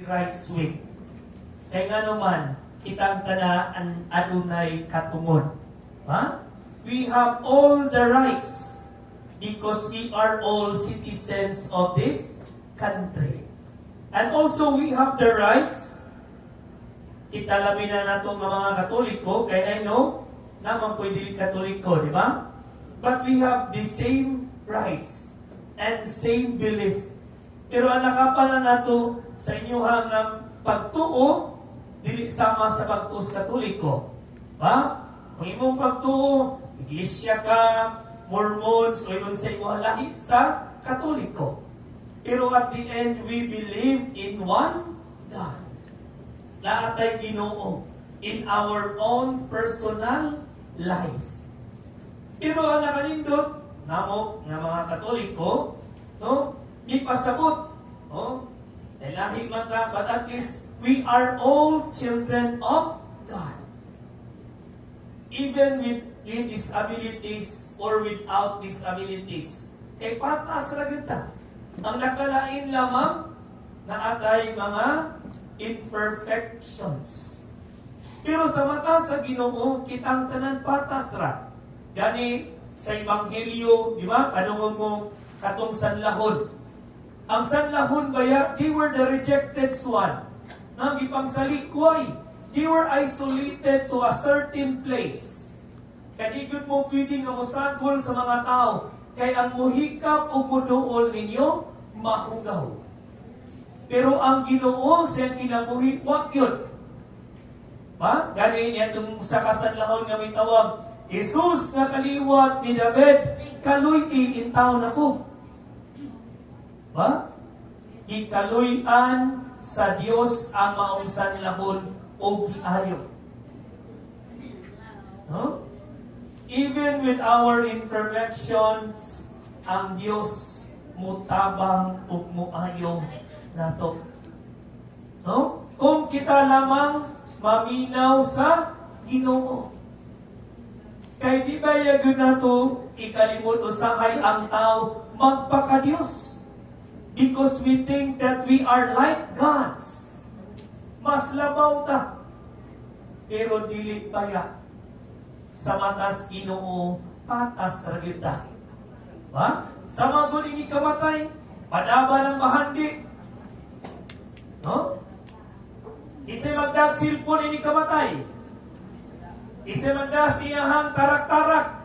rights way. Kaya nga naman, kitang tanaan adunay katungod. Ha? We have all the rights because we are all citizens of this country. And also we have the rights, kita lamin na nato mga Katoliko, kaya I know, naman po dili Katoliko, di ba? But we have the same rights and same belief. Pero ang nakapala nato sa inyuhang pagtuo, dili sama sa pagtuo sa Katoliko. Ba? Kung imong pagtuo, iglesia ka, Mormons, o yun sa imong lahi sa Katoliko. Pero at the end, we believe in one God. Lahat ay Ginoo in our own personal life. Pero ang nakalindot, namo nga mga Katoliko, no? Di pasabot, no? Lahi man ka, but at least we are all children of God. Even with disabilities or without disabilities. Kay patas ra gyud ta. Ang nakalain lamang na atay mga imperfections. Pero sa mata sa Ginoo, kitang tanan patas ra. Gani sa Ebanghelyo, di ba? Kadungog mo katong sanlahon. Ang sanlahon baya, they were the rejected one. Nang ipangsalikway, they were isolated to a certain place. Kadigod mo pwedeng nga mosagol sa mga tao, kay ang muhikap o muduol ninyo, mahugaw. Pero ang Ginoo siyang kinabuhi, wag yun. Ba? Gani niya itong sa kasanlahon nga may tawag, Jesus nga kaliwat ni David, kaluy in taon ako. Ba? Gikaluyan sa Dios ang maong sanlahon o giayo. No? Even with our imperfections, ang Dios mutabang ug muayo nato. No? Kung kita lamang maminaw sa Ginoo. Kay di ba yagud nato ikalimot usahay ang tao magpaka-Dios? Because we think that we are like gods. Mas labaw ta. Pero dili baya. Sa matas Ginoo, patas ra gyud ta. Ba? Sa mga ini kamatay, padaba ng bahandi. No? Isay magdag silpon ini kamatay. Isay magdas iyahang tarak-tarak.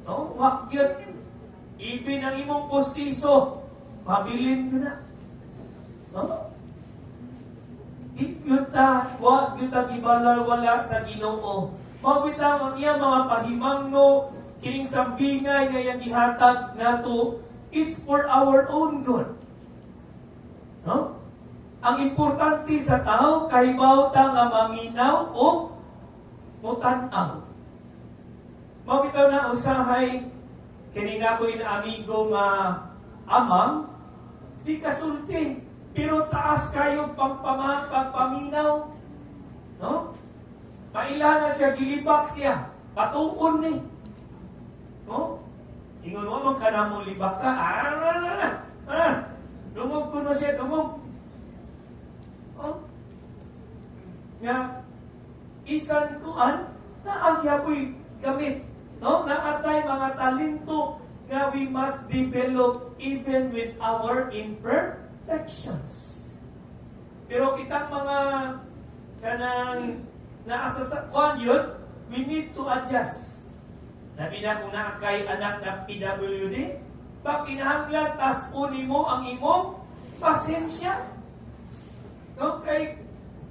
No? Wag yun. Ibin ang imong postiso, mabilin ko na. No? Di yun ta, wag yun ta gibalal-wala sa Ginoo. Mabitang ang iya mga pahimangno, kining sambingay nga yang gihatag nato, it's for our own good. No? Ang importante sa tao, kahibaw ta nga maminaw o mutanaw. Mabitaw na usahay, kanina ko ina amigo nga amang, di kasulti, pero taas kayo pagpaminaw. No? Mailan na siya, gilibak siya, patuon ni. No? Ingon mo, man ka na mo libak ka, dumog ko na siya, dumog. Oh? Nga, isan kuan, naagyapoy gamit. No? Naatay mga talento nga we must develop even with our imperfections. Pero kitang mga kanang naasa sa kuan yun, we need to adjust. Nabi na kung naakay anak ng PWD, pag kinahanglan, tas-uni mo ang imong pasensya. No? Kay,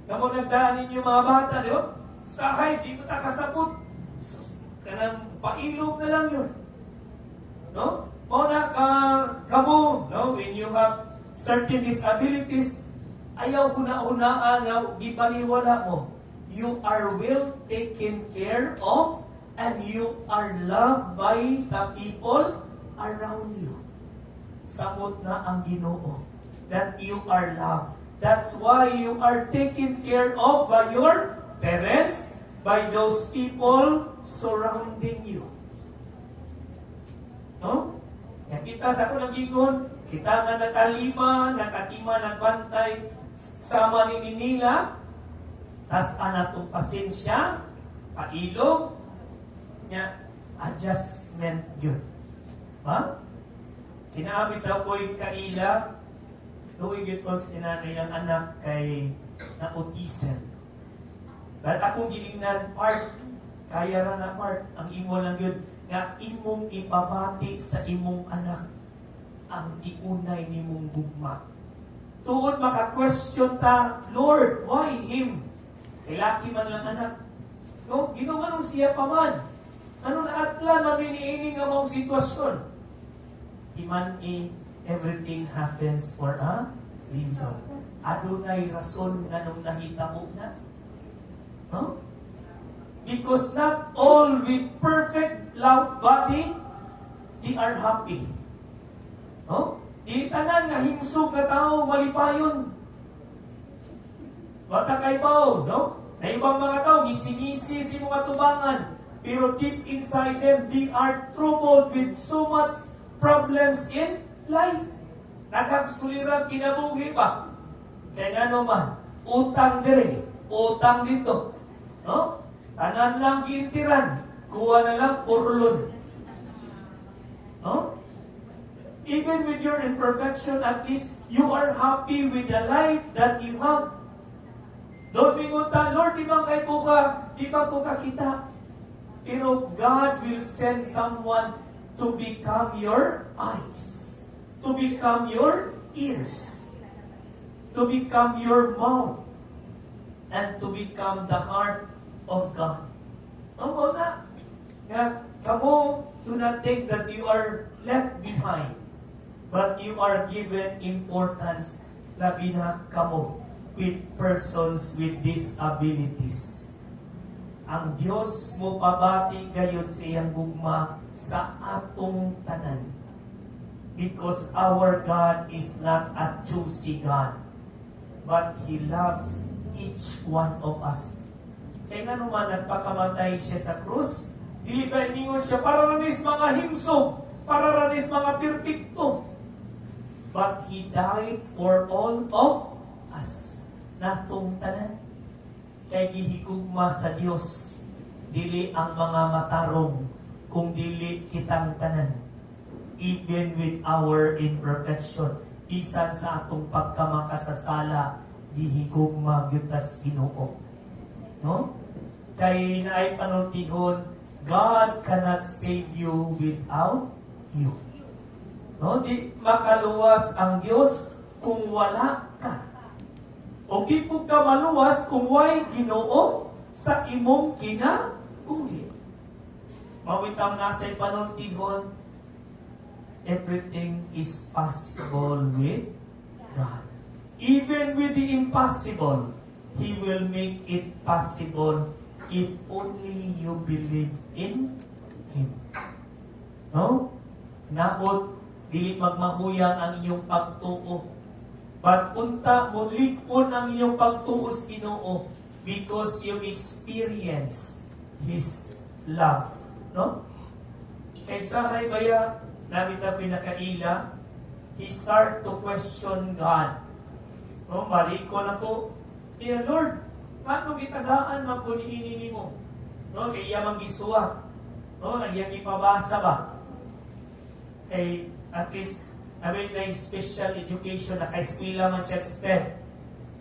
kamo nagdaan ninyo mga bata, di ba? Sahay, di mo ta kasabot. Kanang pailog na lang yun. No? Muna kamo, no? When you have certain disabilities, ayaw huna-hunaan na gibaliwala mo. You are well taken care of and you are loved by the people around you. Samot na ang Ginoo that you are loved. That's why you are taken care of by your parents, by those people surrounding you. No? Yan kita sa ako nag-ingon, Kita nga nakalima, nakatima, nagbantay, sama ni Ninila, tas anatong pasensya, pailog, nya adjustment yun. Ha? Kinaabit daw ko'y kaila, tuwig ito sinanay ang anak kay na autism. Dahil akong giingnan part, kaya ra na part, ang imo lang yun, nga imong ipabati sa imong anak ang iunay ni mong gugma. Tuon maka-question ta, Lord, why him? Kay laki man lang anak. No, ginunganong siya pa man. Ano na atlan maminiining nga mong sitwasyon? Everything happens for a reason. Adunay rason nga nung nahitabo na. No? Because not all with perfect love body, they are happy. No? Di tanan nga himsog na tao malipayon. Wata kay bao, no? Na ibang mga tao, gisinisi si mga tubangan. Pero deep inside them, they are troubled with so much problems in life. Nagkagsulirang kinabuhi ba? Kaya nga naman, utang dire, utang dito. No? Tanan lang giintiran, kuha na lang purlon. No? Even with your imperfection, at least you are happy with the life that you have. Don't mingunta, Lord, di ba kay buka, di ba ko kakita? Pero God will send someone to become your eyes, to become your ears, to become your mouth, and to become the heart of God. Ano na? Nga, kamo, do not think that you are left behind, but you are given importance, labi na kamo, with persons with disabilities. Ang Diyos mo pabati gayon sa iyang gugma sa atong tanan. Because our God is not a choosy God, but He loves each one of us. Kaya nga naman nagpakamatay siya sa krus, dili ba iningon siya para ranis mga himsog, para ranis mga perpekto. But He died for all of us. Natong tanan. Kay gihigugma sa Dios, dili ang mga matarong, kung dili kitang tanan. Even with our imperfection, bisan sa atong pagkamakasasala, gihigugma gyutas Ginoo. No? Kay naay panultihon, God cannot save you without you. No? Di makaluwas ang Dios kung wala ka. O di po ka maluwas kung way Ginoo sa imong kinabuhi. Mawitang nasa panultihon, everything is possible with God. Even with the impossible, He will make it possible if only you believe in Him. No? Naot, dili magmahuyang ang inyong pagtuo. But unta mo likon ang inyong pagtuos Ginoo because you experience His love. No? Kaysa hay baya, namin na pinakaila, he start to question God. No? Malikon ako, Dear Lord, paano gitagaan man ko niini mo? No? Kaya iya magisuwa. No? Iya ipabasa ba? Kay at least namin na special education, naka-eskwela man siya STEM.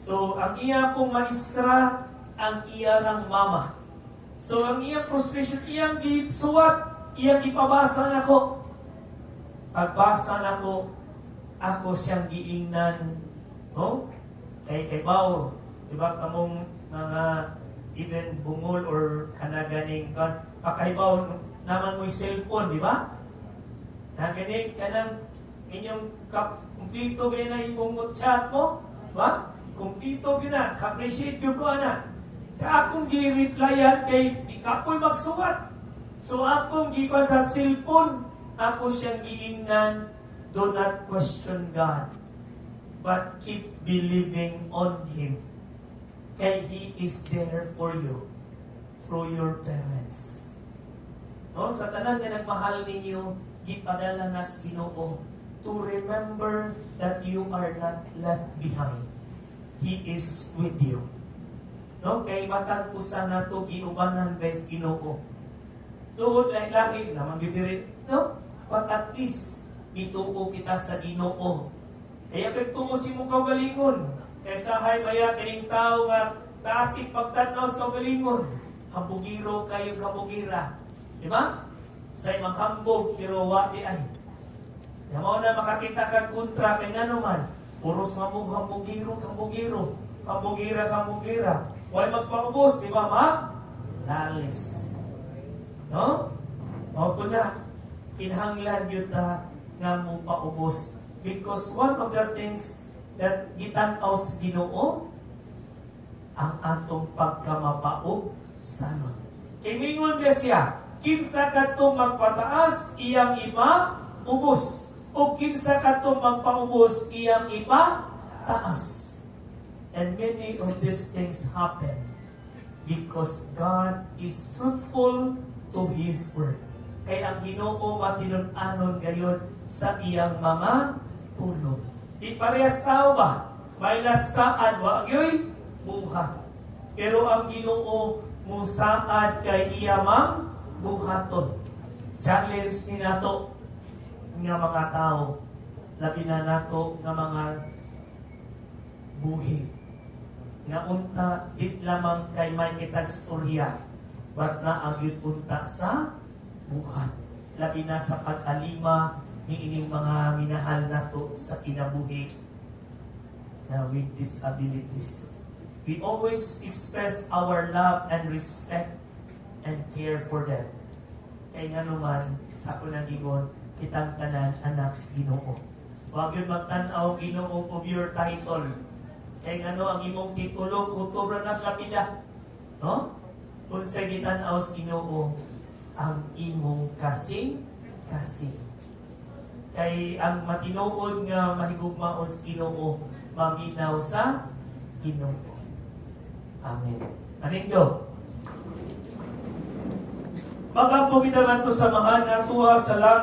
So, ang iya pong maestra, ang iya ng mama. So, ang iya frustration, iyang gisuwat, iyang ipabasa na ko. Pagbasa na ko, ako siyang giingnan. No? Kay Bao, diba, kamong mga even bungol or kanaganing kan, pakaibaw naman mo'y cellphone, di ba? Naganing kanang inyong kumplito gina na imong chat mo, ba? Kumplito gina, ka-appreciate yun ko ana. Kaya akong gi-replyan kay ikapoy magsuwat. So akong gikuan sa cellphone, ako siyang giingnan, do not question God, but keep believing on Him. Kay He is there for you through your parents. No, sa tanan nga nagmahal ninyo, gipadala nas Ginoo to remember that you are not left behind. He is with you. No, kay matag usa nato giubanan guys Ginoo. Tuod lahi naman bibiri, no? But at least mituo kita sa Ginoo. Kaya kay tuo si mong kaugalingon. Kaysa hay maya kining tao nga taas kay pagtanaw sa kaugalingon. Hambugiro kayo hambugira. Di ba? Sa imong hambog pero wa di ay. Ya mao na makakita kag kontra kay nganuman. Puros hambugiro. Hambugira. Wala magpaubos, di ba, ma? Lalis. No? O po na, kinahanglan yun nga mo paubos. Because one of the things that gitanaw sa Ginoo, ang atong pagkamapaog sanon. Kimingon na siya, kinsa kadtong magpataas, iyang ipa-ubos. O kinsa kadtong magpaubos, iyang ipa-taas. And many of these things happen because God is fruitful to His word. Kaya ang Ginoo matinun-anon gayon sa iyang mga pulong. Di parehas tao ba? May lasaan, wa gyoy buhat. Pero ang Ginoo musaad kay iyamang buhaton. Challenge ni nato nga mga tao, labi na nato nga mga buhi nga unta dit lamang kay may kitag storya but naagyud unta sa buhat labi na sa pag-alima ni ining mga minahal nato sa kinabuhi na with disabilities. We always express our love and respect and care for them. Kay nga naman sa kunang ingon kitang tanan anak sa Ginoo. Huwag yun magtanaw Ginoo of your title. Kay ano ang imong titulo kutubra na sa lapida. No? Kung sa gitanaw sa Ginoo ang imong kasing. Kay ang matinuod nga mahigugmaon sa Ginoo maminaw sa Ginoo. Amen. Anindo. Magampo kita ngadto samahan nga tuwa sa langit.